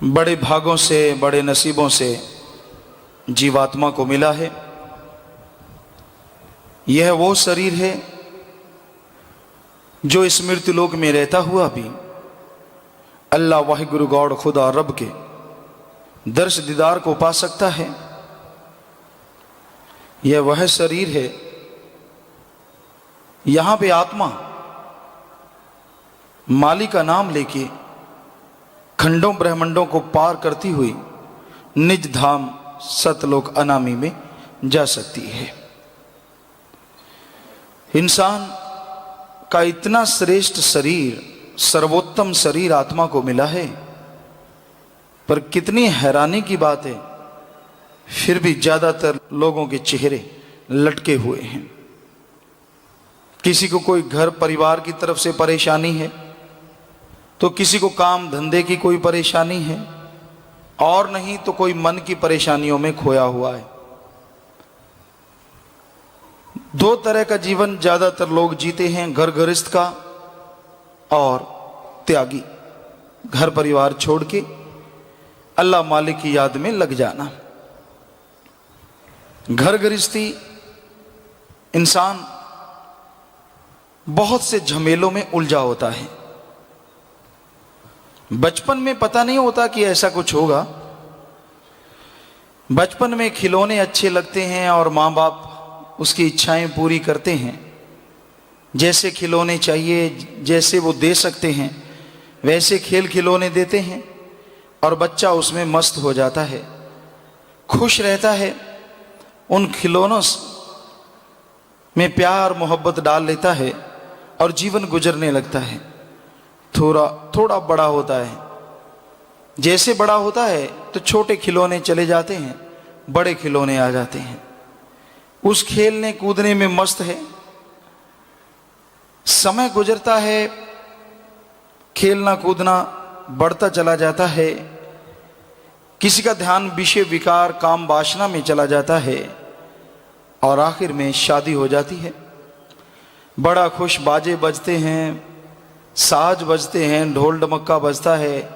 बड़े भागों से, बड़े नसीबों से जीवात्मा को मिला है। यह वो शरीर है जो इस मृत्यु लोक में रहता हुआ भी अल्लाह वाहिगुरु गॉड खुदा रब के दर्श दीदार को पा सकता है। यह वह शरीर है, यहां पे आत्मा मालिक का नाम लेके खंडों ब्रह्मंडों को पार करती हुई निज धाम सतलोक अनामी में जा सकती है। इंसान का इतना श्रेष्ठ शरीर, सर्वोत्तम शरीर आत्मा को मिला है, पर कितनी हैरानी की बात है, फिर भी ज्यादातर लोगों के चेहरे लटके हुए हैं। किसी को कोई घर परिवार की तरफ से परेशानी है, तो किसी को काम धंधे की कोई परेशानी है, और नहीं तो कोई मन की परेशानियों में खोया हुआ है। दो तरह का जीवन ज्यादातर लोग जीते हैं, घर गृहस्थ का और त्यागी, घर परिवार छोड़ के अल्लाह मालिक की याद में लग जाना। घर गृहस्थी इंसान बहुत से झमेलों में उलझा होता है। बचपन में पता नहीं होता कि ऐसा कुछ होगा। बचपन में खिलौने अच्छे लगते हैं और माँ बाप उसकी इच्छाएं पूरी करते हैं। जैसे खिलौने चाहिए, जैसे वो दे सकते हैं, वैसे खेल खिलौने देते हैं और बच्चा उसमें मस्त हो जाता है, खुश रहता है। उन खिलौनों में प्यार मोहब्बत डाल लेता है और जीवन गुजरने लगता है। थोड़ा थोड़ा बड़ा होता है, जैसे बड़ा होता है तो छोटे खिलौने चले जाते हैं, बड़े खिलौने आ जाते हैं। उस खेलने कूदने में मस्त है। समय गुजरता है, खेलना कूदना बढ़ता चला जाता है। किसी का ध्यान विषय विकार काम वासना में चला जाता है और आखिर में शादी हो जाती है। बड़ा खुश, बाजे बजते हैं, साज बजते हैं, ढोल डमक्का बजता है।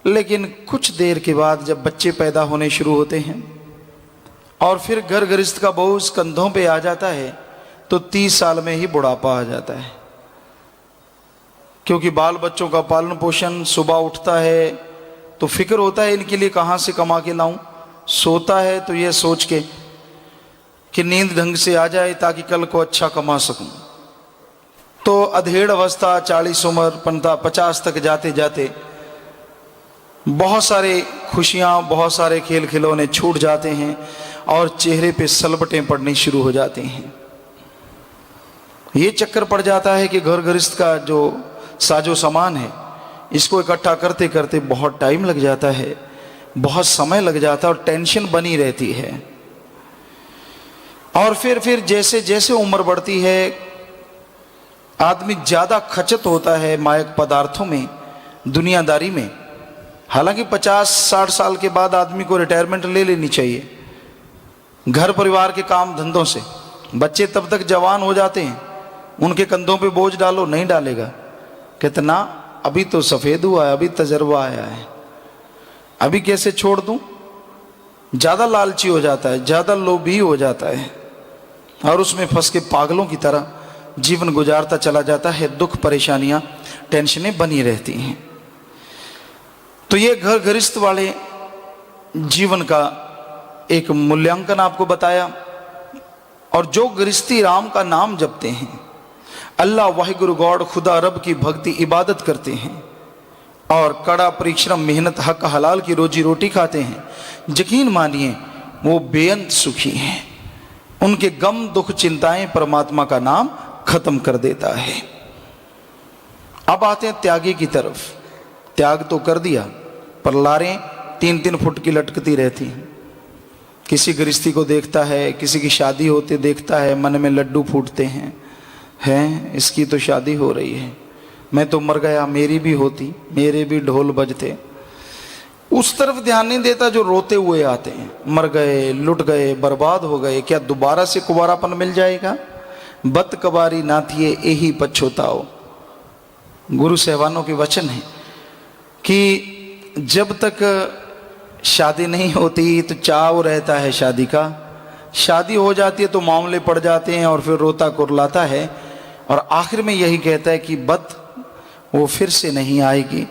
लेकिन कुछ देर के बाद जब बच्चे पैदा होने शुरू होते हैं और फिर घर गृहस्थ का बोझ कंधों पे आ जाता है, तो 30 साल में ही बुढ़ापा आ जाता है। क्योंकि बाल बच्चों का पालन पोषण, सुबह उठता है तो फिक्र होता है इनके लिए कहाँ से कमा के लाऊं। सोता है तो ये सोच के कि नींद ढंग से आ जाए ताकि कल को अच्छा कमा सकूं। तो अधेड़ अवस्था, 40 उम्र 50 तक जाते जाते बहुत सारे खुशियां, बहुत सारे खेल खिलौने छूट जाते हैं और चेहरे पे सलबटें पड़नी शुरू हो जाती हैं। ये चक्कर पड़ जाता है कि घर गृहस्थ का जो साजो सामान है, इसको इकट्ठा करते करते बहुत टाइम लग जाता है, बहुत समय लग जाता है और टेंशन बनी रहती है। और फिर जैसे जैसे उम्र बढ़ती है, आदमी ज्यादा खचत होता है मायक पदार्थों में, दुनियादारी में। हालांकि 50-60 साल के बाद आदमी को रिटायरमेंट ले लेनी चाहिए घर परिवार के काम धंधों से। बच्चे तब तक जवान हो जाते हैं, उनके कंधों पे बोझ डालो, नहीं डालेगा। कितना अभी तो सफेद हुआ है, अभी तजर्बा आया है, अभी कैसे छोड़ दूं। ज्यादा लालची हो जाता है, ज्यादा लोभी हो जाता है और उसमें फंस के पागलों की तरह जीवन गुजारता चला जाता है। दुख, परेशानियां, टेंशनें बनी रहती हैं। तो ये घर गृहस्थ वाले जीवन का एक मूल्यांकन आपको बताया। और जो गृहस्थी राम का नाम जपते हैं, अल्लाह वाहिगुरु गॉड खुदा रब की भक्ति इबादत करते हैं और कड़ा परिश्रम, मेहनत, हक हलाल की रोजी रोटी खाते हैं, यकीन मानिए वो बेअंत सुखी हैं। उनके गम, दुख, चिंताएं परमात्मा का नाम खत्म कर देता है। अब आते हैं त्यागी की तरफ। त्याग तो कर दिया, पर लारें 3-3 फुट की लटकती रहती हैं। किसी गृहस्थी को देखता है, किसी की शादी होते देखता है, मन में लड्डू फूटते हैं, इसकी तो शादी हो रही है, मैं तो मर गया, मेरी भी होती, मेरे भी ढोल बजते। उस तरफ ध्यान नहीं देता जो रोते हुए आते हैं, मर गए, लुट गए, बर्बाद हो गए, क्या दोबारा से कुंवारापन मिल जाएगा। बत कबारी नाथिए यही पछोताओ, गुरु साहबानों के वचन है कि जब तक शादी नहीं होती तो चाव रहता है शादी का, शादी हो जाती है तो मामले पड़ जाते हैं और फिर रोता कुरलाता है और आखिर में यही कहता है कि बत वो फिर से नहीं आएगी,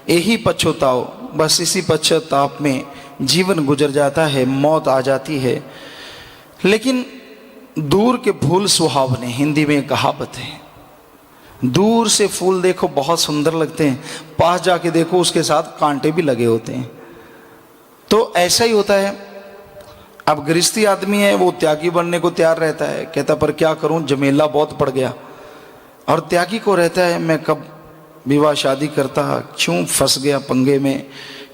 यही पछताओ। बस इसी पश्चाताप में जीवन गुजर जाता है, मौत आ जाती है। लेकिन दूर के फूल सुहावने, हिंदी में एक कहावत है, दूर से फूल देखो बहुत सुंदर लगते हैं, पास जाके देखो उसके साथ कांटे भी लगे होते हैं। तो ऐसा ही होता है। अब गृहस्थी आदमी है, वो त्यागी बनने को तैयार रहता है, कहता पर क्या करूं, झमेला बहुत पड़ गया। और त्यागी को रहता है मैं कब विवाह शादी करता, क्यों फंस गया पंगे में,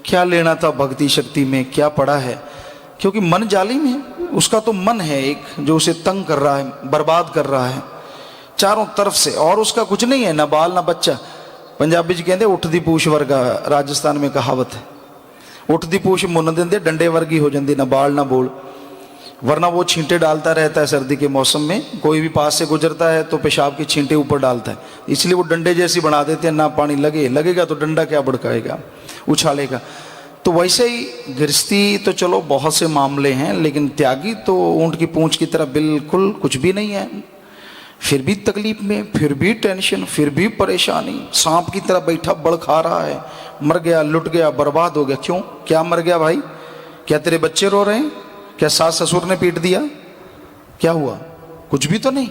क्या लेना था भक्ति शक्ति में, क्या पड़ा है। क्योंकि मन जालिम है, उसका तो मन है एक जो उसे तंग कर रहा है, बर्बाद कर रहा है चारों तरफ से, और उसका कुछ नहीं है, ना बाल ना बच्चा। पंजाबी जी कहते उठदी पूछ वर्गा, राजस्थान में कहावत है, उठदी पूछ मुन देंदे डंडे वर्गी हो जाती, ना बाल ना बोल। वरना वो छींटे डालता रहता है सर्दी के मौसम में, कोई भी पास से गुजरता है तो पेशाब की छींटे ऊपर डालता है, इसलिए वो डंडे जैसी बना देते हैं, ना पानी लगेगा तो डंडा क्या भड़काएगा, उछालेगा। तो वैसे ही गृहस्थी तो चलो बहुत से मामले हैं, लेकिन त्यागी तो ऊंट की पूंछ की तरह बिल्कुल कुछ भी नहीं है। फिर भी तकलीफ में, फिर भी टेंशन, फिर भी परेशानी, सांप की तरह बैठा बड़ खा रहा है, मर गया, लुट गया, बर्बाद हो गया। क्यों, क्या मर गया भाई? क्या तेरे बच्चे रो रहे हैं? क्या सास ससुर ने पीट दिया? क्या हुआ? कुछ भी तो नहीं।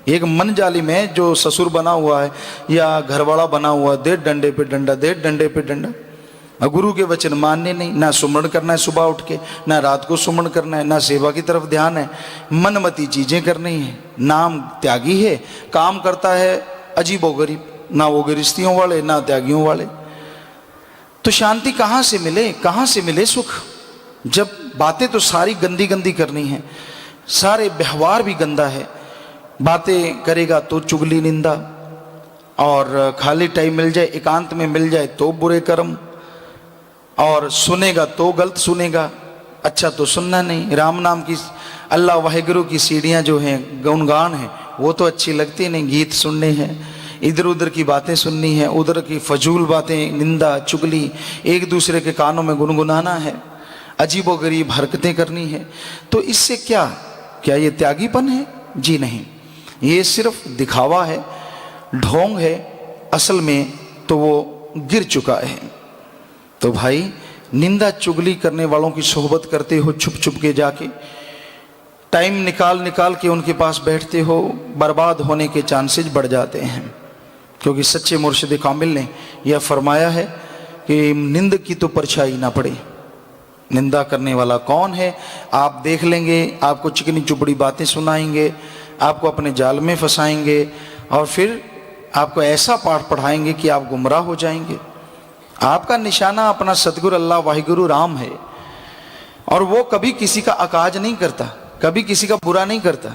एक मन जालिम है जो ससुर बना हुआ है या घरवाला बना हुआ है, दे डंडे पे डंडा, दे डंडे पे डंडा। गुरु के वचन मानने नहीं, ना सुमरण करना है सुबह उठ के, ना रात को सुमरण करना है, ना सेवा की तरफ ध्यान है, मनमती चीजें करनी है। नाम त्यागी है, काम करता है अजीबो गरीब, ना वो गृहस्थियों वाले ना त्यागियों वाले। तो शांति कहाँ से मिले, कहाँ से मिले सुख, जब बातें तो सारी गंदी गंदी करनी है, सारे व्यवहार भी गंदा है। बातें करेगा तो चुगली निंदा, और खाली टाइम मिल जाए, एकांत में मिल जाए तो बुरे कर्म, और सुनेगा तो गलत सुनेगा, अच्छा तो सुनना नहीं। राम नाम की, अल्लाह वाहिगुरु की सीढ़ियाँ जो हैं, गुणगान है, वो तो अच्छी लगती नहीं, गीत सुनने हैं, इधर उधर की बातें सुननी है, उधर की फजूल बातें, निंदा चुगली, एक दूसरे के कानों में गुनगुनाना है, अजीबो गरीब हरकतें करनी है। तो इससे क्या क्या ये त्यागीपन है? जी नहीं, ये सिर्फ दिखावा है, ढोंग है। असल में तो वो गिर चुका है। तो भाई, निंदा चुगली करने वालों की सोहबत करते हो, छुप छुप के जाके टाइम निकाल निकाल के उनके पास बैठते हो, बर्बाद होने के चांसेस बढ़ जाते हैं। क्योंकि सच्चे मुर्शिद कामिल ने यह फरमाया है कि निंद की तो परछाई ना पड़े। निंदा करने वाला कौन है आप देख लेंगे, आपको चिकनी चुपड़ी बातें सुनाएंगे, आपको अपने जाल में फंसाएंगे, और फिर आपको ऐसा पाठ पढ़ाएंगे कि आप गुमराह हो जाएंगे। आपका निशाना अपना सतगुरु अल्लाह वाहिगुरु राम है, और वो कभी किसी का अकाज नहीं करता, कभी किसी का बुरा नहीं करता।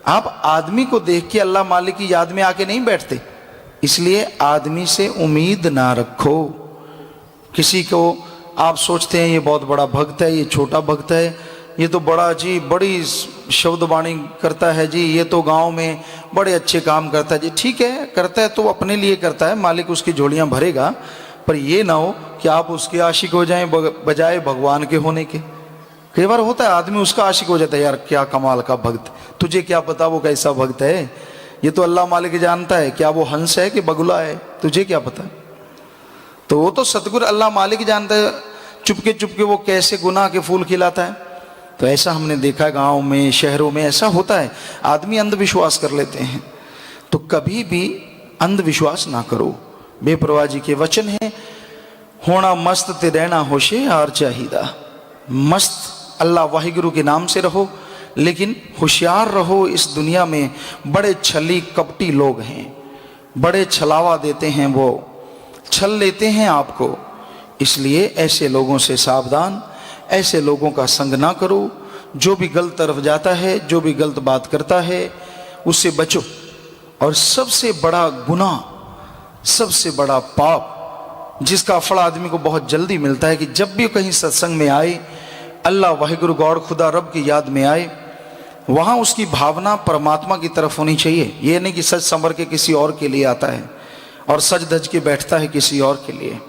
आप आदमी को देख के अल्लाह मालिक की याद में आके नहीं बैठते, इसलिए आदमी से उम्मीद ना रखो। किसी को आप सोचते हैं ये बहुत बड़ा भक्त है, ये छोटा भक्त है, ये तो बड़ा जी बड़ी शब्दवाणी करता है जी, ये तो गांव में बड़े अच्छे काम करता है जी। ठीक है, करता है तो अपने लिए करता है, मालिक उसकी झोलियां भरेगा, पर ये ना हो कि आप उसके आशिक हो जाएं बजाय भगवान के होने के। कई बार होता है आदमी उसका आशिक हो जाता है, यार क्या कमाल का भक्त, तुझे क्या पता वो कैसा भक्त है, ये तो अल्लाह मालिक जानता है, क्या वो हंस है कि बगुला है, तुझे क्या पता। तो वो तो सतगुरु अल्लाह मालिक जानता है चुपके वो कैसे गुनाह के फूल खिलाता है। तो ऐसा हमने देखा गांव में, शहरों में ऐसा होता है, आदमी अंधविश्वास कर लेते हैं। तो कभी भी अंधविश्वास ना करो। बेपरवाह जी के वचन है, होना मस्त ते रहना होशियार चाहिदा। मस्त अल्लाह वाहिगुरु के नाम से रहो, लेकिन होशियार रहो। इस दुनिया में बड़े छली कपटी लोग हैं, बड़े छलावा देते हैं, वो छल लेते हैं आपको। इसलिए ऐसे लोगों से सावधान, ऐसे लोगों का संग ना करो। जो भी गलत तरफ जाता है, जो भी गलत बात करता है, उससे बचो। और सबसे बड़ा गुनाह, सबसे बड़ा पाप जिसका फल आदमी को बहुत जल्दी मिलता है कि जब भी कहीं सत्संग में आए, अल्लाह वाहिगुरु गौर खुदा रब की याद में आए, वहाँ उसकी भावना परमात्मा की तरफ होनी चाहिए। ये नहीं कि सज संवर के किसी और के लिए आता है और सज धज के बैठता है किसी और के लिए।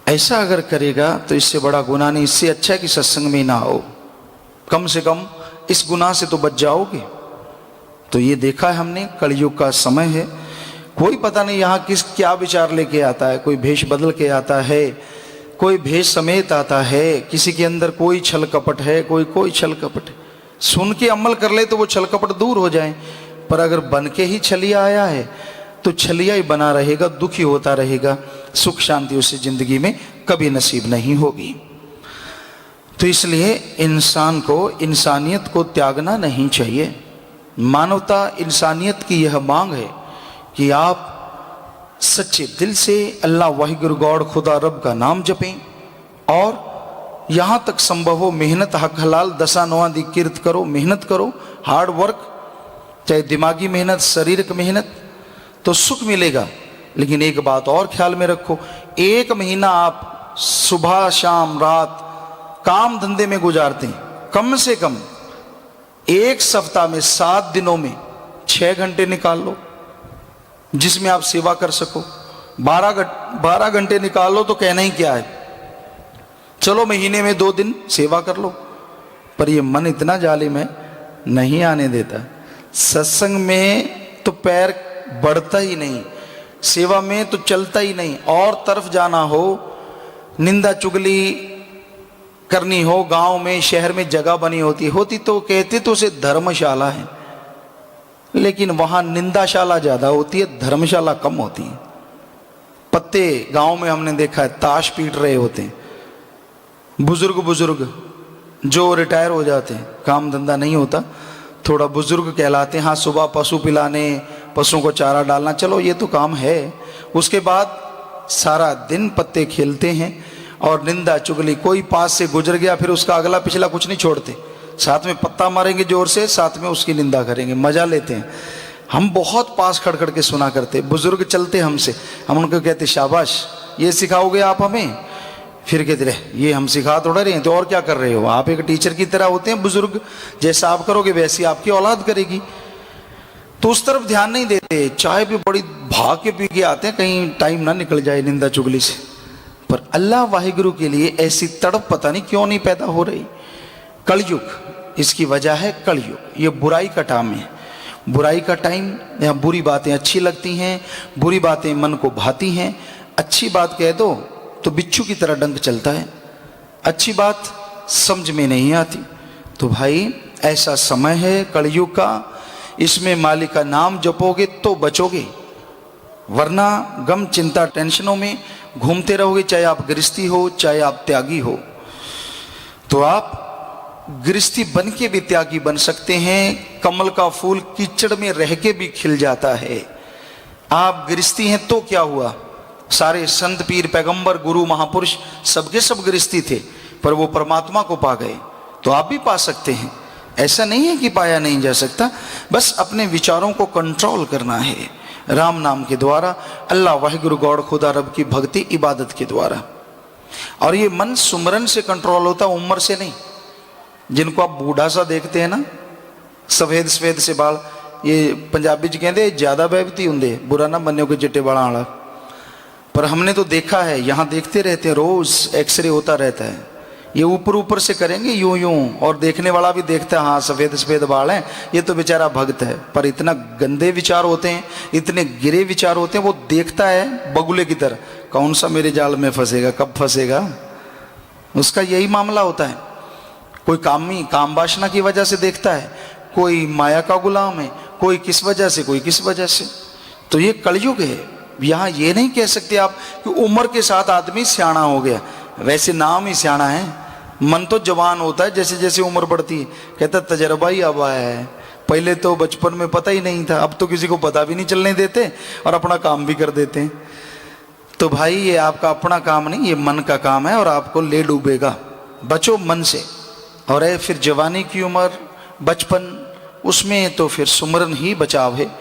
ऐसा अगर करेगा तो इससे बड़ा गुनाह नहीं। इससे अच्छा है कि सत्संग में ना हो, कम से कम इस गुनाह से तो बच जाओगे। तो ये देखा है हमने, कलयुग का समय है, कोई पता नहीं यहाँ किस क्या विचार लेके आता है। कोई भेष बदल के आता है, कोई भेष समेत आता है, किसी के अंदर कोई छल कपट है, कोई छल कपट है। सुन के अमल कर ले तो वो छल कपट दूर हो जाए, पर अगर बन के ही छलिया आया है तो छलिया ही बना रहेगा, दुखी होता रहेगा, सुख शांति उसे जिंदगी में कभी नसीब नहीं होगी। तो इसलिए इंसान को इंसानियत को त्यागना नहीं चाहिए। मानवता इंसानियत की यह मांग है कि आप सच्चे दिल से अल्लाह वाहिगुरु गॉड खुदा रब का नाम जपें और यहाँ तक संभव हो मेहनत हक हलाल दसा नवा दी किरत करो, मेहनत करो, हार्ड वर्क, चाहे दिमागी मेहनत, शारीरिक मेहनत, तो सुख मिलेगा। लेकिन एक बात और ख्याल में रखो, एक महीना आप सुबह शाम रात काम धंधे में गुजारते हैं, कम से कम एक सप्ताह में 7 दिनों में 6 घंटे निकाल लो जिसमें आप सेवा कर सको। 12 घंटे निकाल लो तो कहना ही क्या है। चलो महीने में 2 दिन सेवा कर लो, पर ये मन इतना जालिम है, नहीं आने देता। सत्संग में तो पैर बढ़ता ही नहीं, सेवा में तो चलता ही नहीं। और तरफ जाना हो, निंदा चुगली करनी हो, गांव में शहर में जगह बनी होती तो कहते तो उसे धर्मशाला है, लेकिन वहां निंदाशाला ज्यादा होती है, धर्मशाला कम होती है। पत्ते गांव में हमने देखा है ताश पीट रहे होते हैं, बुजुर्ग जो रिटायर हो जाते हैं, काम धंधा नहीं होता, थोड़ा बुजुर्ग कहलाते हैं। हाँ, सुबह पशु पिलाने, पशुओं को चारा डालना, चलो ये तो काम है। उसके बाद सारा दिन पत्ते खेलते हैं और निंदा चुगली, कोई पास से गुजर गया फिर उसका अगला पिछला कुछ नहीं छोड़ते, साथ में पत्ता मारेंगे जोर से, साथ में उसकी निंदा करेंगे, मजा लेते हैं। हम बहुत पास खड़ खड़ के सुना करते, बुजुर्ग चलते हमसे, हम उनको कहते शाबाश, ये सिखाओगे आप हमें? फिर कहते रहे ये हम सिखा थोड़ा रहे हैं, तो और क्या कर रहे हो आप? एक टीचर की तरह होते हैं बुजुर्ग, जैसा आप करोगे वैसी आपकी औलाद करेगी। तो उस तरफ ध्यान नहीं देते, चाय भी बड़ी भाग के पी के आते हैं कहीं टाइम ना निकल जाए निंदा चुगली से। पर अल्लाह वाहिगुरु के लिए ऐसी तड़प पता नहीं क्यों नहीं पैदा हो रही। कलयुग, इसकी वजह है कलयुग, ये बुराई का टाइम है, बुराई का टाइम। यहाँ बुरी बातें अच्छी लगती हैं, बुरी बातें मन को भाती हैं, अच्छी बात कह दो तो बिच्छू की तरह डंक चलता है, अच्छी बात समझ में नहीं आती। तो भाई ऐसा समय है कलयुग का, इसमें मालिक का नाम जपोगे तो बचोगे, वरना गम चिंता टेंशनों में घूमते रहोगे, चाहे आप गृहस्थी हो चाहे आप त्यागी हो। तो आप गृहस्थी बन के भी त्यागी बन सकते हैं, कमल का फूल कीचड़ में रह के भी खिल जाता है। आप गृहस्थी हैं तो क्या हुआ, सारे संत पीर पैगंबर गुरु महापुरुष सबके सब गृहस्थी थे, पर वो परमात्मा को पा गए, तो आप भी पा सकते हैं। ऐसा नहीं है कि पाया नहीं जा सकता, बस अपने विचारों को कंट्रोल करना है राम नाम के द्वारा, अल्लाह वाहिगुरु गॉड खुदा रब की भक्ति इबादत के द्वारा। और ये मन सुमरन से कंट्रोल होता, उम्र से नहीं। जिनको आप बूढ़ा सा देखते हैं ना, सफेद सफेद से बाल, ये पंजाबी च कहते ज्यादा बेबती होंगे, बुरा ना मन्यो के चिट्टे बालों वाला, पर हमने तो देखा है, यहाँ देखते रहते हैं, रोज एक्सरे होता रहता है। ये ऊपर ऊपर से करेंगे यूं यूं, और देखने वाला भी देखता है हाँ सफेद सफेद बाल हैं, ये तो बेचारा भक्त है। पर इतना गंदे विचार होते हैं, इतने गिरे विचार होते हैं, वो देखता है बगुले की तरह, कौन सा मेरे जाल में फंसेगा, कब फंसेगा, उसका यही मामला होता है। कोई काम वासना की वजह से देखता है, कोई माया का गुलाम है, कोई किस वजह से, कोई किस वजह से। तो ये कलयुग है। यहाँ ये नहीं कह सकते आप कि उम्र के साथ आदमी सियाना हो गया, वैसे नाम ही सियाना है, मन तो जवान होता है जैसे जैसे उम्र बढ़ती है। कहता तजर्बा ही अब आया है, पहले तो बचपन में पता ही नहीं था, अब तो किसी को पता भी नहीं चलने देते और अपना काम भी कर देते हैं। तो भाई ये आपका अपना काम नहीं, ये मन का काम है और आपको ले डूबेगा। बचो मन से। और है फिर जवानी की उम्र, बचपन, उसमें तो फिर सुमरन ही बचाव है,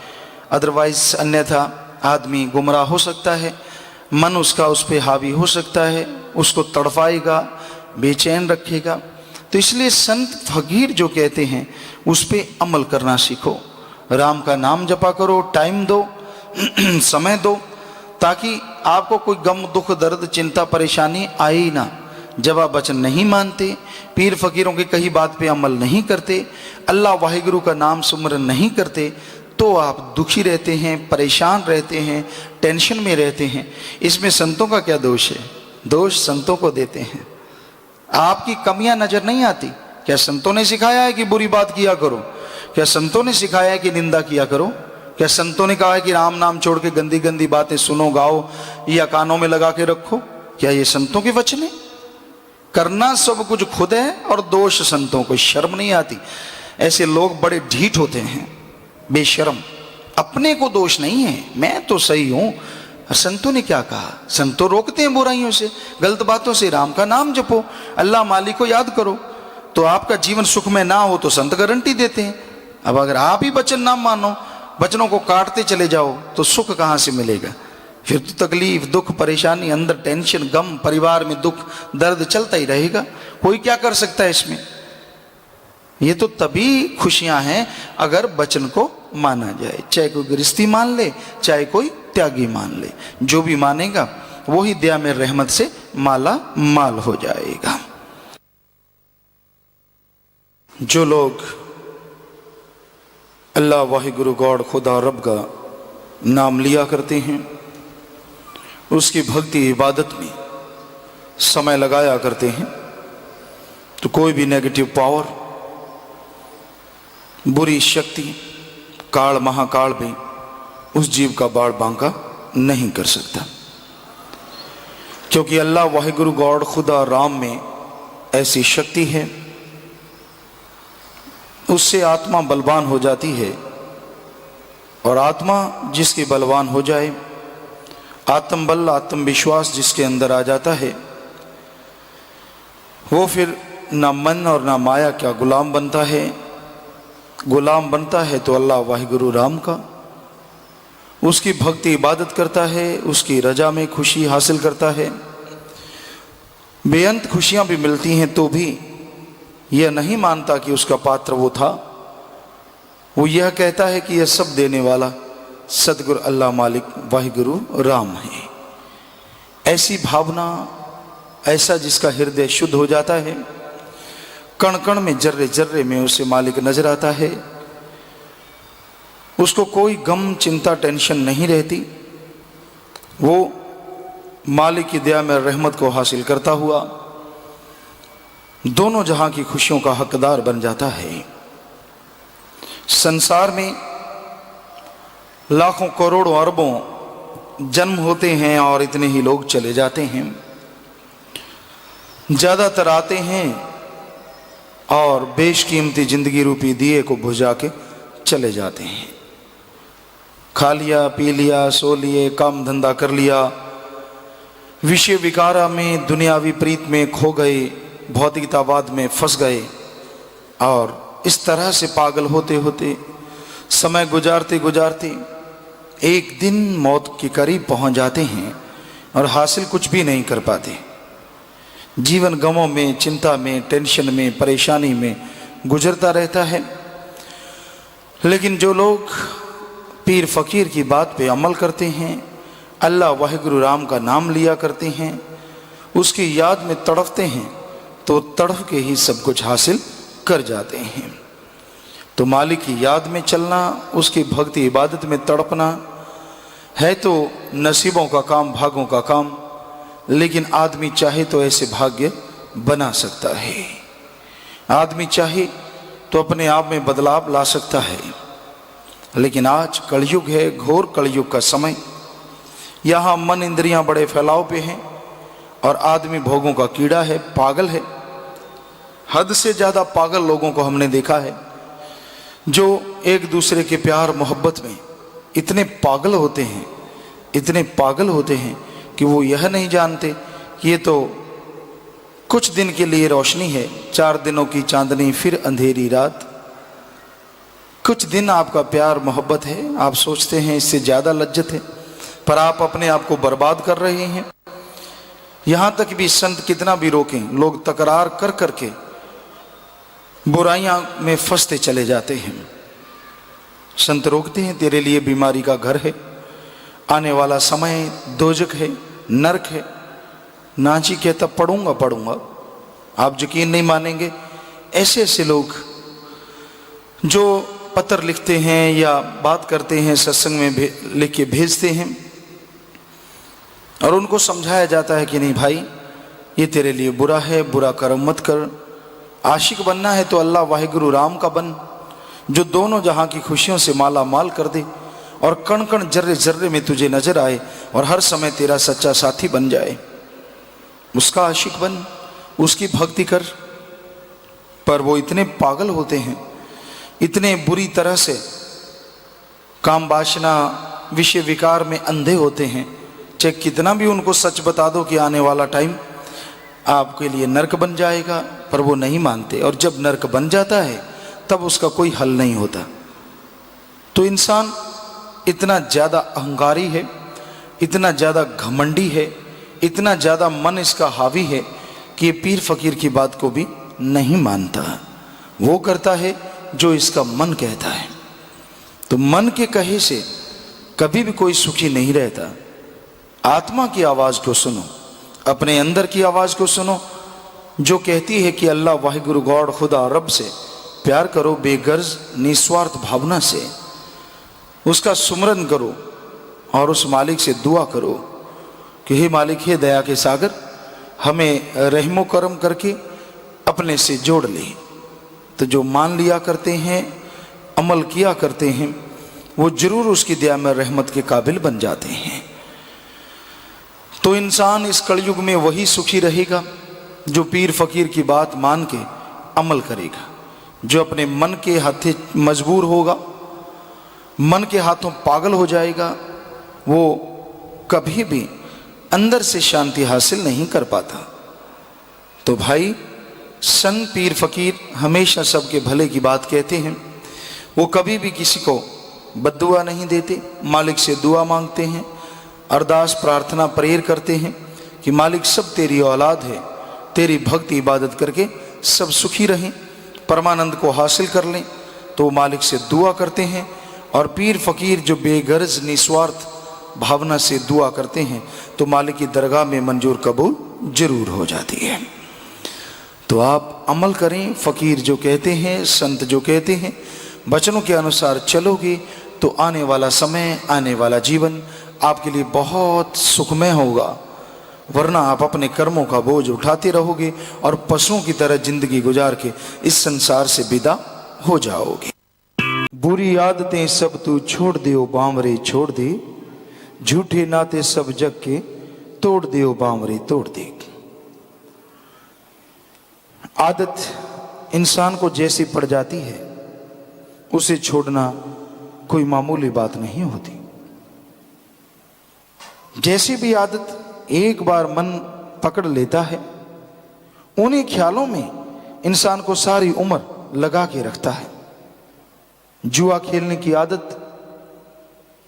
अदरवाइज अन्यथा आदमी गुमराह हो सकता है, मन उसका उस पर हावी हो सकता है, उसको तड़पाएगा, बेचैन रखेगा। तो इसलिए संत फकीर जो कहते हैं उस पर अमल करना सीखो, राम का नाम जपा करो, टाइम दो समय दो, ताकि आपको कोई गम दुख दर्द चिंता परेशानी आए ही ना, जब आप वचन नहीं मानते, पीर फकीरों की कही बात पे अमल नहीं करते, अल्लाह वाहिगुरु का नाम सुमरन नहीं करते, तो आप दुखी रहते हैं, परेशान रहते हैं, टेंशन में रहते हैं। इसमें संतों का क्या दोष है? दोष संतों को देते हैं। आपकी कमियां नजर नहीं आती? क्या संतों ने सिखाया है कि बुरी बात किया करो? क्या संतों ने सिखाया है कि निंदा किया करो? क्या संतों ने कहा है कि राम नाम छोड़ के गंदी गंदी बातें सुनो गाओ या कानों में लगा के रखो? क्या ये संतों के वचन है? करना सब कुछ खुद है और दोष संतों को, शर्म नहीं आती। ऐसे लोग बड़े ढीठ होते हैं, बेशर्म। अपने को दोष नहीं है, मैं तो सही हूं। संतों ने क्या कहा? संतों रोकते हैं बुराइयों से, गलत बातों से। राम का नाम जपो, अल्लाह मालिक को याद करो, तो आपका जीवन सुख में ना हो तो संत गारंटी देते हैं। अब अगर आप ही वचन ना मानो, वचनों को काटते चले जाओ, तो सुख कहां से मिलेगा? फिर तो तकलीफ, दुख, परेशानी, अंदर टेंशन, गम, परिवार में दुख दर्द चलता ही रहेगा। कोई क्या कर सकता है इसमें? ये तो तभी खुशियां हैं अगर वचन को माना जाए। चाहे कोई गृहस्थी मान ले, चाहे कोई त्यागी मान ले, जो भी मानेगा वो ही दया में रहमत से माला माल हो जाएगा। जो लोग अल्लाह वाहिगुरु गॉड खुदा रब का नाम लिया करते हैं, उसकी भक्ति इबादत में समय लगाया करते हैं, तो कोई भी नेगेटिव पावर, बुरी शक्ति, काल महाकाल भी उस जीव का बाड़ बांका नहीं कर सकता। क्योंकि अल्लाह वाहिगुरु गॉड खुदा राम में ऐसी शक्ति है, उससे आत्मा बलवान हो जाती है। और आत्मा जिसकी बलवान हो जाए, आत्मबल आत्मविश्वास जिसके अंदर आ जाता है, वो फिर ना मन और ना माया क्या गुलाम बनता है। गुलाम बनता है तो अल्लाह वाहिगुरु राम का, उसकी भक्ति इबादत करता है, उसकी रजा में खुशी हासिल करता है। बेअंत खुशियां भी मिलती हैं तो भी यह नहीं मानता कि उसका पात्र वो था। वो यह कहता है कि यह सब देने वाला सदगुरु अल्लाह मालिक वाहिगुरु राम है। ऐसी भावना, ऐसा जिसका हृदय शुद्ध हो जाता है, कण कण में, जर्रे जर्रे में उसे मालिक नजर आता है, उसको कोई गम चिंता टेंशन नहीं रहती। वो मालिक की दया में रहमत को हासिल करता हुआ दोनों जहां की खुशियों का हकदार बन जाता है। संसार में लाखों करोड़ों अरबों जन्म होते हैं और इतने ही लोग चले जाते हैं। ज्यादातर आते हैं और बेशकीमती जिंदगी रूपी दिए को बुझा के चले जाते हैं। खा लिया, पी लिया, सो लिए, काम धंधा कर लिया, विषय विकारा में, दुनियावी प्रीत में खो गए, भौतिकतावाद में फंस गए और इस तरह से पागल होते होते, समय गुजारते गुजारते एक दिन मौत के करीब पहुंच जाते हैं और हासिल कुछ भी नहीं कर पाते। जीवन गमों में, चिंता में, टेंशन में, परेशानी में गुजरता रहता है। लेकिन जो लोग पीर फकीर की बात पे अमल करते हैं, अल्लाह वाहिगुरु राम का नाम लिया करते हैं, उसकी याद में तड़पते हैं, तो तड़प के ही सब कुछ हासिल कर जाते हैं। तो मालिक की याद में चलना, उसकी भक्ति इबादत में तड़पना है तो नसीबों का काम, भागों का काम। लेकिन आदमी चाहे तो ऐसे भाग्य बना सकता है। आदमी चाहे तो अपने आप में बदलाव ला सकता है। लेकिन आज कलयुग है, घोर कलयुग का समय। यहाँ मन इंद्रियां बड़े फैलाव पे हैं और आदमी भोगों का कीड़ा है, पागल है। हद से ज़्यादा पागल लोगों को हमने देखा है, जो एक दूसरे के प्यार मोहब्बत में इतने पागल होते हैं, इतने पागल होते हैं कि वो यह नहीं जानते कि ये तो कुछ दिन के लिए रोशनी है, 4 दिनों की चांदनी फिर अंधेरी रात। कुछ दिन आपका प्यार मोहब्बत है, आप सोचते हैं इससे ज़्यादा लज्जत है, पर आप अपने आप को बर्बाद कर रहे हैं। यहाँ तक भी संत कितना भी रोकें, लोग तकरार कर करके बुराइयां में फंसते चले जाते हैं। संत रोकते हैं, तेरे लिए बीमारी का घर है, आने वाला समय दोजक है, नरक है। नाची कहता पढ़ूंगा पढ़ूंगा, आप यकीन नहीं मानेंगे, ऐसे ऐसे लोग जो पत्र लिखते हैं या बात करते हैं सत्संग में लिख के भेजते हैं और उनको समझाया जाता है कि नहीं भाई ये तेरे लिए बुरा है, बुरा कर्म मत कर। आशिक बनना है तो अल्लाह वाहिगुरु राम का बन, जो दोनों जहां की खुशियों से माला माल कर दे और कण कण जर्रे जर्रे में तुझे नजर आए और हर समय तेरा सच्चा साथी बन जाए। उसका आशिक बन, उसकी भक्ति कर। पर वो इतने पागल होते हैं, इतने बुरी तरह से काम वासना विषय विकार में अंधे होते हैं, चाहे कितना भी उनको सच बता दो कि आने वाला टाइम आपके लिए नरक बन जाएगा, पर वो नहीं मानते। और जब नरक बन जाता है तब उसका कोई हल नहीं होता। तो इंसान इतना ज़्यादा अहंकारी है, इतना ज़्यादा घमंडी है, इतना ज़्यादा मन इसका हावी है कि ये पीर फकीर की बात को भी नहीं मानता। वो करता है जो इसका मन कहता है। तो मन के कहे से कभी भी कोई सुखी नहीं रहता। आत्मा की आवाज़ को सुनो, अपने अंदर की आवाज़ को सुनो जो कहती है कि अल्लाह वाहिगुरु गॉड खुदा रब से प्यार करो, बेगर्ज निस्वार्थ भावना से उसका सुमरन करो और उस मालिक से दुआ करो कि हे मालिक, हे दया के सागर, हमें रहमो करम करके अपने से जोड़ ले। तो जो मान लिया करते हैं, अमल किया करते हैं, वो जरूर उसकी दया में रहमत के काबिल बन जाते हैं। तो इंसान इस कलयुग में वही सुखी रहेगा जो पीर फकीर की बात मान के अमल करेगा, जो अपने मन के हाथे मजबूर होगा, मन के हाथों पागल हो जाएगा, वो कभी भी अंदर से शांति हासिल नहीं कर पाता। तो भाई, संत पीर फकीर हमेशा सबके भले की बात कहते हैं। वो कभी भी किसी को बद्दुआ नहीं देते, मालिक से दुआ मांगते हैं, अरदास प्रार्थना प्रेयर करते हैं कि मालिक सब तेरी औलाद है, तेरी भक्ति इबादत करके सब सुखी रहें, परमानंद को हासिल कर लें। तो मालिक से दुआ करते हैं। और पीर फकीर जो बेगर्ज निस्वार्थ भावना से दुआ करते हैं तो मालिक की दरगाह में मंजूर कबूल जरूर हो जाती है। तो आप अमल करें, फकीर जो कहते हैं, संत जो कहते हैं, वचनों के अनुसार चलोगे तो आने वाला समय, आने वाला जीवन आपके लिए बहुत सुखमय होगा। वरना आप अपने कर्मों का बोझ उठाते रहोगे और पशुओं की तरह जिंदगी गुजार के इस संसार से विदा हो जाओगे। बुरी आदतें सब तू छोड़ दियो बावरे छोड़ दे, झूठे नाते सब जग के तोड़ दियो बावरे तोड़ दे। आदत इंसान को जैसी पड़ जाती है उसे छोड़ना कोई मामूली बात नहीं होती। जैसी भी आदत एक बार मन पकड़ लेता है, उन्हीं ख्यालों में इंसान को सारी उम्र लगा के रखता है। जुआ खेलने की आदत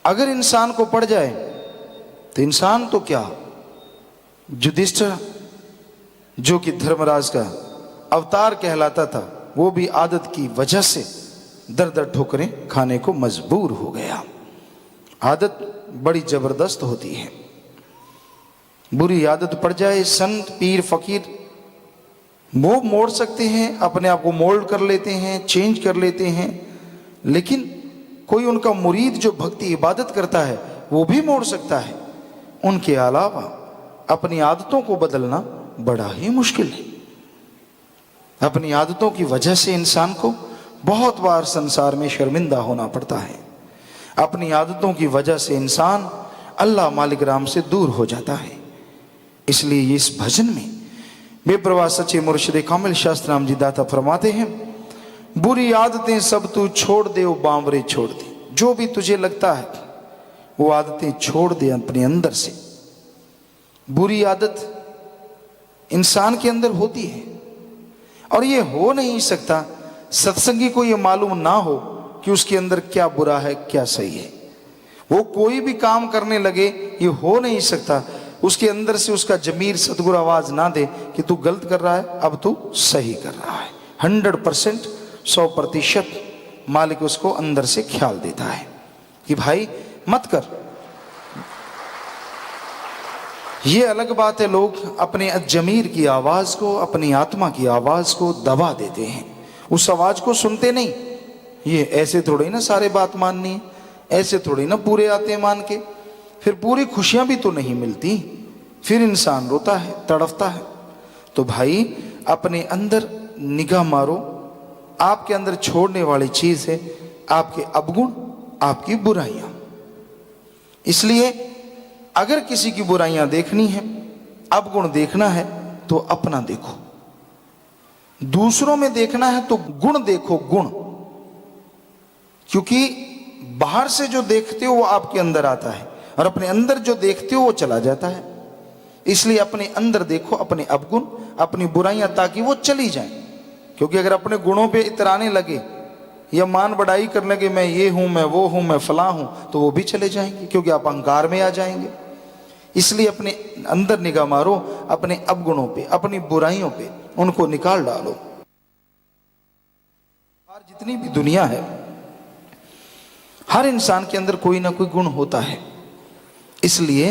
अगर इंसान को पड़ जाए तो इंसान तो क्या, युधिष्ठिर जो कि धर्मराज का अवतार कहलाता था, वो भी आदत की वजह से दर दर ठोकरें खाने को मजबूर हो गया। आदत बड़ी जबरदस्त होती है। बुरी आदत पड़ जाए, संत पीर फकीर वो मोड़ सकते हैं, अपने आप को मोल्ड कर लेते हैं, चेंज कर लेते हैं, लेकिन कोई उनका मुरीद जो भक्ति इबादत करता है वो भी मोड़ सकता है। उनके अलावा अपनी आदतों को बदलना बड़ा ही मुश्किल है। अपनी आदतों की वजह से इंसान को बहुत बार संसार में शर्मिंदा होना पड़ता है। अपनी आदतों की वजह से इंसान अल्लाह मालिक राम से दूर हो जाता है। इसलिए इस भजन में बेप्रवाह सच्चे मुर्शिद कामिल शास्त्र राम जी दाता फरमाते हैं, बुरी आदतें सब तू छोड़ दे वो बावरे छोड़ दे। जो भी तुझे लगता है वो आदतें छोड़ दे अपने अंदर से। बुरी आदत इंसान के अंदर होती है और ये हो नहीं सकता सत्संगी को ये मालूम ना हो कि उसके अंदर क्या बुरा है क्या सही है। वो कोई भी काम करने लगे, ये हो नहीं सकता उसके अंदर से उसका जमीर सतगुरु आवाज ना दे कि तू गलत कर रहा है, अब तू सही कर रहा है। 100% 100% मालिक उसको अंदर से ख्याल देता है कि भाई मत कर, ये अलग बात है, लोग अपने जमीर की आवाज को, अपनी आत्मा की आवाज को दबा देते हैं, उस आवाज को सुनते नहीं। ये ऐसे थोड़े ना सारे बात माननी है, ऐसे थोड़े ना पूरे आते हैं मान के, फिर पूरी खुशियां भी तो नहीं मिलती, फिर इंसान रोता है, तड़फता है। तो भाई अपने अंदर निगाह मारो, आपके अंदर छोड़ने वाली चीज है आपके अवगुण, आपकी बुराइयां। इसलिए अगर किसी की बुराइयां देखनी है, अवगुण देखना है, तो अपना देखो। दूसरों में देखना है तो गुण देखो, गुण। क्योंकि बाहर से जो देखते हो वो आपके अंदर आता है, और अपने अंदर जो देखते हो वो चला जाता है। इसलिए अपने अंदर देखो अपने अवगुण, अपनी बुराइयां, ताकि वो चली जाएं। क्योंकि अगर अपने गुणों पे इतराने लगे या मान बढ़ाई करने लगे, मैं ये हूं, मैं वो हूं, मैं फला हूं, तो वो भी चले जाएंगे, क्योंकि आप अहंकार में आ जाएंगे। इसलिए अपने अंदर निगाह मारो, अपने अवगुणों पे, अपनी बुराइयों पे, उनको निकाल डालो। और जितनी भी दुनिया है, हर इंसान के अंदर कोई ना कोई गुण होता है। इसलिए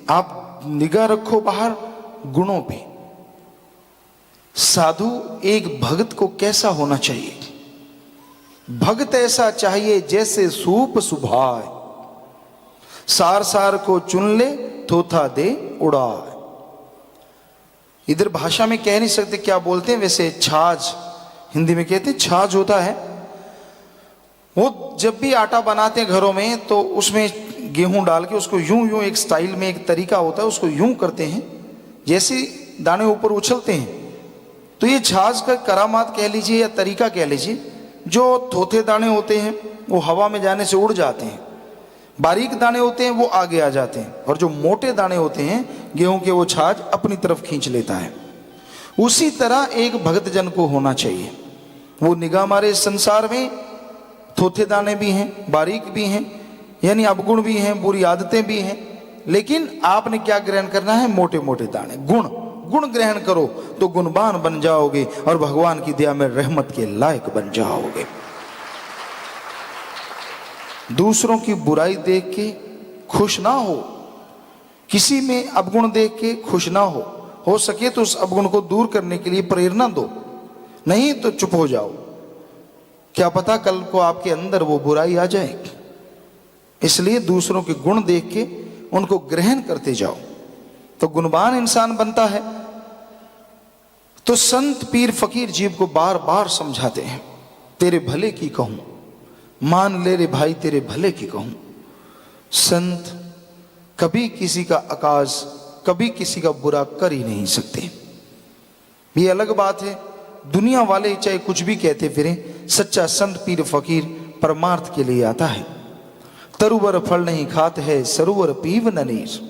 आप निगाह रखो बाहर गुणों पे। साधु एक भक्त को कैसा होना चाहिए? भक्त ऐसा चाहिए जैसे सूप सुभाए, सार सार को चुन ले, थोथा दे उड़ाए। इधर भाषा में कह नहीं सकते क्या बोलते हैं, वैसे छाछ, हिंदी में कहते हैं छाछ होता है। वो जब भी आटा बनाते हैं घरों में, तो उसमें गेहूं डाल के उसको यूं यूं, एक स्टाइल में एक तरीका होता है, उसको यूं करते हैं जैसे दाने ऊपर उछलते हैं। तो ये छाछ का करामात कह लीजिए या तरीका कह लीजिए। जो थोथे दाने होते हैं वो हवा में जाने से उड़ जाते हैं, बारीक दाने होते हैं वो आगे आ जाते हैं, और जो मोटे दाने होते हैं गेहूं के, वो छाछ अपनी तरफ खींच लेता है। उसी तरह एक भक्त जन को होना चाहिए। वो निगाह मारे संसार में, थोथे दाने भी हैं, बारीक भी हैं, यानी अवगुण भी हैं, बुरी आदतें भी हैं, लेकिन आपने क्या ग्रहण करना है? मोटे मोटे दाने, गुण। गुण ग्रहण करो तो गुणवान बन जाओगे, और भगवान की दया में रहमत के लायक बन जाओगे। दूसरों की बुराई देख के खुश ना हो, किसी में अवगुण देख के खुश ना हो सके तो उस अवगुण को दूर करने के लिए प्रेरणा दो, नहीं तो चुप हो जाओ। क्या पता कल को आपके अंदर वो बुराई आ जाए। इसलिए दूसरों के गुण देख के उनको ग्रहण करते जाओ, तो गुणवान इंसान बनता है। तो संत पीर फकीर जीव को बार बार समझाते हैं, तेरे भले की कहूं, मान ले रे भाई तेरे भले की कहूं। संत कभी किसी का आकाश, कभी किसी का बुरा कर ही नहीं सकते। ये अलग बात है, दुनिया वाले चाहे कुछ भी कहते फिरें, सच्चा संत पीर फकीर परमार्थ के लिए आता है। तरुवर फल नहीं खात है, सरोवर पीव न नीर।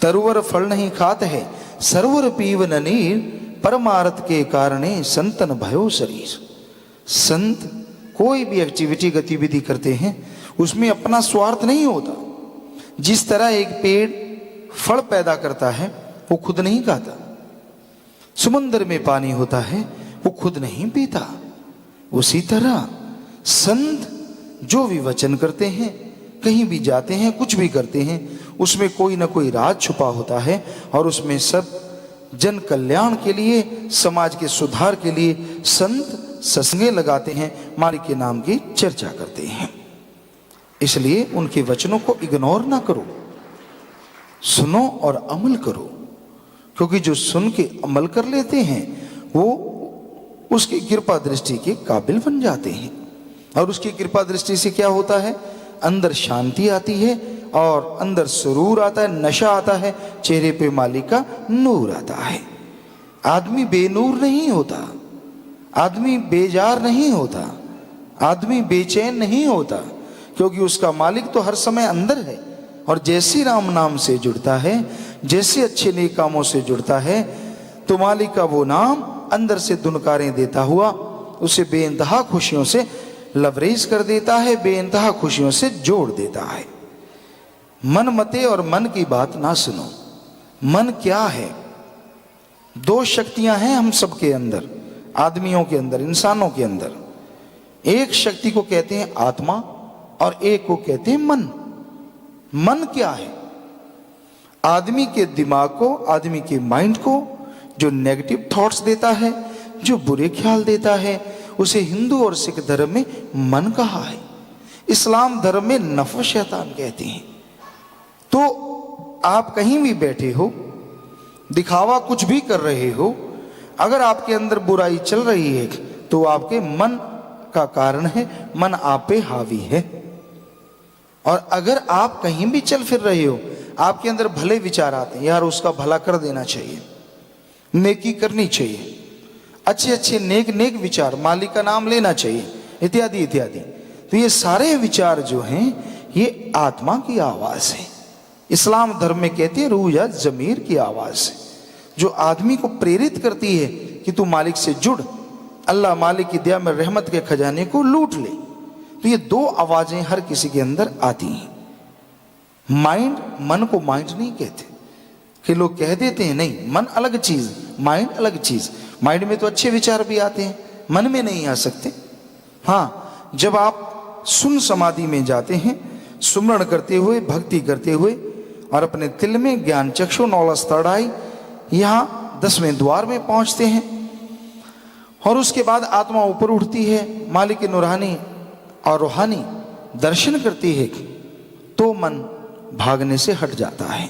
तरुवर फल नहीं खात है, सरोवर पीव न नीर, परमार्थ के कारणे संतन भयो शरीर। संत कोई भी एक्टिविटी, गतिविधि करते हैं, उसमें अपना स्वार्थ नहीं होता। जिस तरह एक पेड़ फल पैदा करता है, वो खुद नहीं खाता। समुद्र में पानी होता है, वो खुद नहीं पीता। उसी तरह संत जो भी वचन करते हैं, कहीं भी जाते हैं, कुछ भी करते हैं, उसमें कोई ना कोई राज छुपा होता है, और उसमें सब जन कल्याण के लिए, समाज के सुधार के लिए संत सत्संगे लगाते हैं, मालिक के नाम की चर्चा करते हैं। इसलिए उनके वचनों को इग्नोर ना करो, सुनो और अमल करो। क्योंकि जो सुन के अमल कर लेते हैं वो उसकी कृपा दृष्टि के काबिल बन जाते हैं। और उसकी कृपा दृष्टि से क्या होता है? अंदर शांति आती है, और अंदर सुरूर आता है, नशा आता है, चेहरे पे मालिक का नूर आता है। आदमी बेनूर नहीं होता, आदमी बेजार नहीं होता, आदमी बेचैन नहीं होता, क्योंकि उसका मालिक तो हर समय अंदर है। और जैसे राम नाम से जुड़ता है, जैसे अच्छे नेक कामों से जुड़ता है, तो मालिक का वो नाम अंदर से दुनकारें देता हुआ उसे बेइंतहा खुशियों से लवरेज कर देता है, बेइंतहा खुशियों से जोड़ देता है। मन मते और मन की बात ना सुनो। मन क्या है? दो शक्तियां हैं हम सबके अंदर, आदमियों के अंदर, इंसानों के अंदर। एक शक्ति को कहते हैं आत्मा, और एक को कहते हैं मन। मन क्या है? आदमी के दिमाग को, आदमी के माइंड को जो नेगेटिव थॉट्स देता है, जो बुरे ख्याल देता है, उसे हिंदू और सिख धर्म में मन कहा है। इस्लाम धर्म में नफ्स शैतान कहते हैं। तो आप कहीं भी बैठे हो, दिखावा कुछ भी कर रहे हो, अगर आपके अंदर बुराई चल रही है तो आपके मन का कारण है, मन आप पे हावी है। और अगर आप कहीं भी चल फिर रहे हो, आपके अंदर भले विचार आते हैं, यार उसका भला कर देना चाहिए, नेकी करनी चाहिए, अच्छे अच्छे नेक नेक विचार, मालिक का नाम लेना चाहिए, इत्यादि इत्यादि। तो ये सारे विचार जो हैं ये आत्मा की आवाज है। इस्लाम धर्म में कहते हैं रूह या जमीर की आवाज है, जो आदमी को प्रेरित करती है कि तू मालिक से जुड़, अल्लाह मालिक की दया में रहमत के खजाने को लूट ले। तो ये दो आवाजें हर किसी के अंदर आती हैं। माइंड, मन को माइंड नहीं कहते कि लोग कह देते हैं नहीं, मन अलग चीज, माइंड अलग चीज। माइंड में तो अच्छे विचार भी आते हैं, मन में नहीं आ सकते। हाँ, जब आप सुन समाधि में जाते हैं, सुमरण करते हुए, भक्ति करते हुए, और अपने दिल में ज्ञान चक्षु नौलस थर्ड आई, यहाँ 10वें द्वार में पहुंचते हैं, और उसके बाद आत्मा ऊपर उठती है, मालिक नूरानी और रूहानी दर्शन करती है, तो मन भागने से हट जाता है।